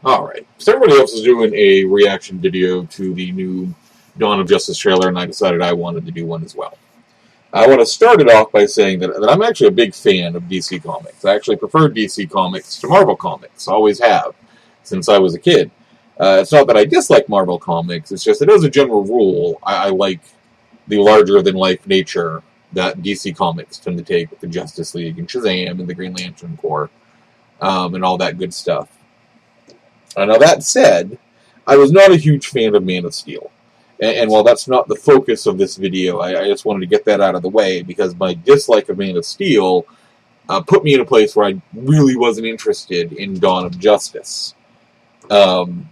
Alright, so everybody else is doing a reaction video to the new Dawn of Justice trailer, and I decided I wanted to do one as well. I want to start it off by saying that I'm actually a big fan of DC Comics. I actually prefer DC Comics to Marvel Comics, always have, since I was a kid. It's not that I dislike Marvel Comics, it's just that as a general rule, I like the larger-than-life nature that DC Comics tend to take with the Justice League and Shazam and the Green Lantern Corps, and all that good stuff. Now that said, I was not a huge fan of Man of Steel. And while that's not the focus of this video, I just wanted to get that out of the way because my dislike of Man of Steel put me in a place where I really wasn't interested in Dawn of Justice. Even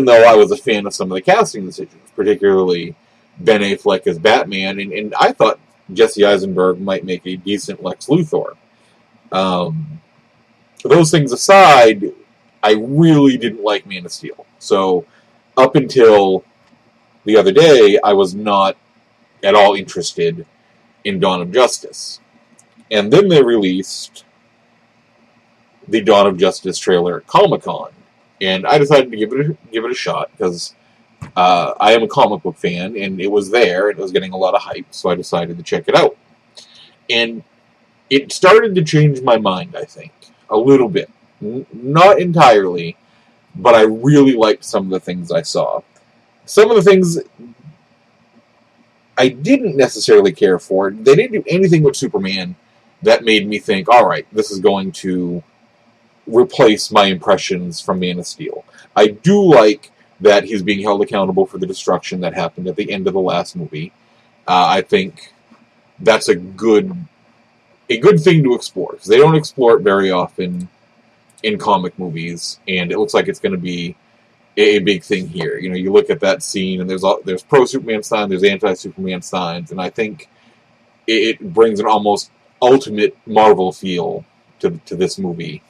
though I was a fan of some of the casting decisions, particularly Ben Affleck as Batman, and I thought Jesse Eisenberg might make a decent Lex Luthor. Those things aside, I really didn't like Man of Steel. So, up until the other day, I was not at all interested in Dawn of Justice. And then they released the Dawn of Justice trailer at Comic-Con. And I decided to give it a shot, because I am a comic book fan, and it was there, and it was getting a lot of hype, so I decided to check it out. And it started to change my mind, I think, a little bit. Not entirely, but I really liked some of the things I saw. Some of the things I didn't necessarily care for. They didn't do anything with Superman that made me think, alright, this is going to replace my impressions from Man of Steel. I do like that he's being held accountable for the destruction that happened at the end of the last movie. I think that's a good thing to explore, because they don't explore it very often in comic movies, and it looks like it's going to be a big thing here. You know, you look at that scene, and there's pro-Superman signs, there's anti-Superman signs, and I think it brings an almost ultimate Marvel feel to this movie,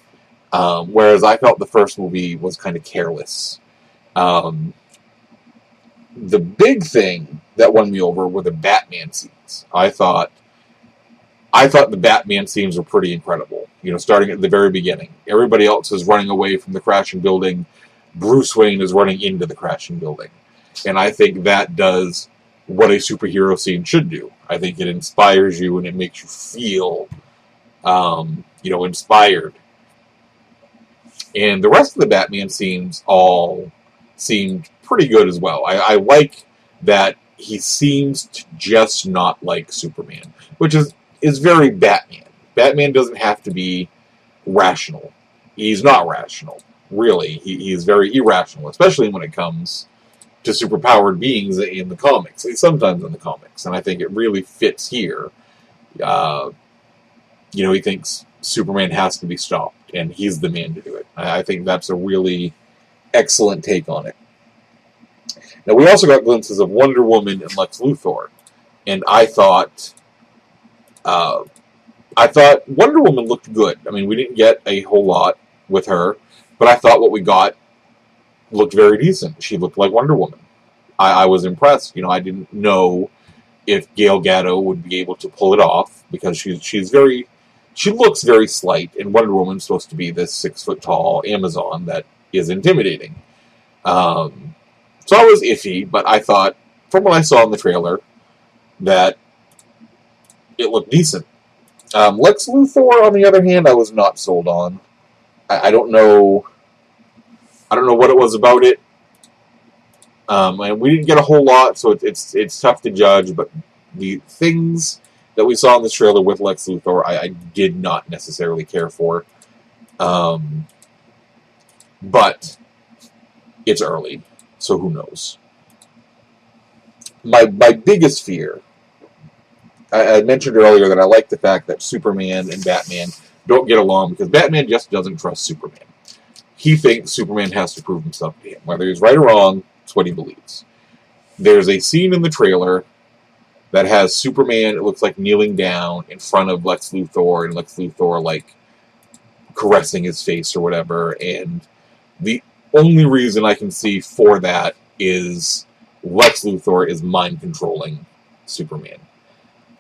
whereas I felt the first movie was kind of careless. The big thing that won me over were the Batman scenes. I thought the Batman scenes were pretty incredible. You know, starting at the very beginning. Everybody else is running away from the crashing building. Bruce Wayne is running into the crashing building. And I think that does what a superhero scene should do. I think it inspires you and it makes you feel, inspired. And the rest of the Batman scenes all seemed pretty good as well. I like that he seems to just not like Superman, which is very Batman. Batman doesn't have to be rational. He's not rational, really. He's very irrational, especially when it comes to superpowered beings in the comics, sometimes in the comics, and I think it really fits here. He thinks Superman has to be stopped, and he's the man to do it. I think that's a really excellent take on it. Now, we also got glimpses of Wonder Woman and Lex Luthor, and I thought Wonder Woman looked good. I mean, we didn't get a whole lot with her, but I thought what we got looked very decent. She looked like Wonder Woman. I was impressed. You know, I didn't know if Gal Gadot would be able to pull it off, because she looks very slight, and Wonder Woman's supposed to be this 6-foot-tall Amazon that is intimidating. So I was iffy, but I thought, from what I saw in the trailer, that it looked decent. Lex Luthor, on the other hand, I was not sold on. I don't know what it was about it. And we didn't get a whole lot, so it's tough to judge, but the things that we saw in this trailer with Lex Luthor, I did not necessarily care for. But it's early, so who knows. My biggest fear, I mentioned earlier that I like the fact that Superman and Batman don't get along, because Batman just doesn't trust Superman. He thinks Superman has to prove himself to him. Whether he's right or wrong, it's what he believes. There's a scene in the trailer that has Superman, it looks like, kneeling down in front of Lex Luthor, and Lex Luthor, like, caressing his face or whatever, and the only reason I can see for that is Lex Luthor is mind-controlling Superman.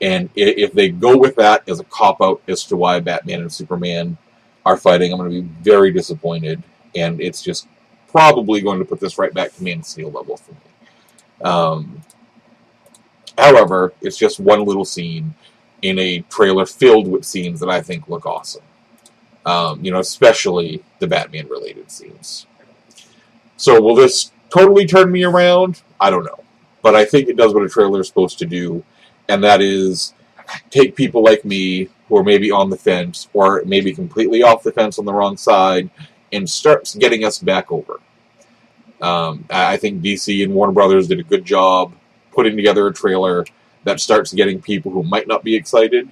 And if they go with that as a cop-out as to why Batman and Superman are fighting, I'm going to be very disappointed. and it's just probably going to put this right back to Man of Steel level for me. However, it's just one little scene in a trailer filled with scenes that I think look awesome. Especially the Batman-related scenes. So will this totally turn me around? I don't know. But I think it does what a trailer is supposed to do, and that is take people like me who are maybe on the fence or maybe completely off the fence on the wrong side and starts getting us back over. I think DC and Warner Brothers did a good job putting together a trailer that starts getting people who might not be excited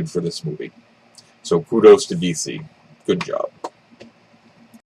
for this movie. So kudos to DC. Good job.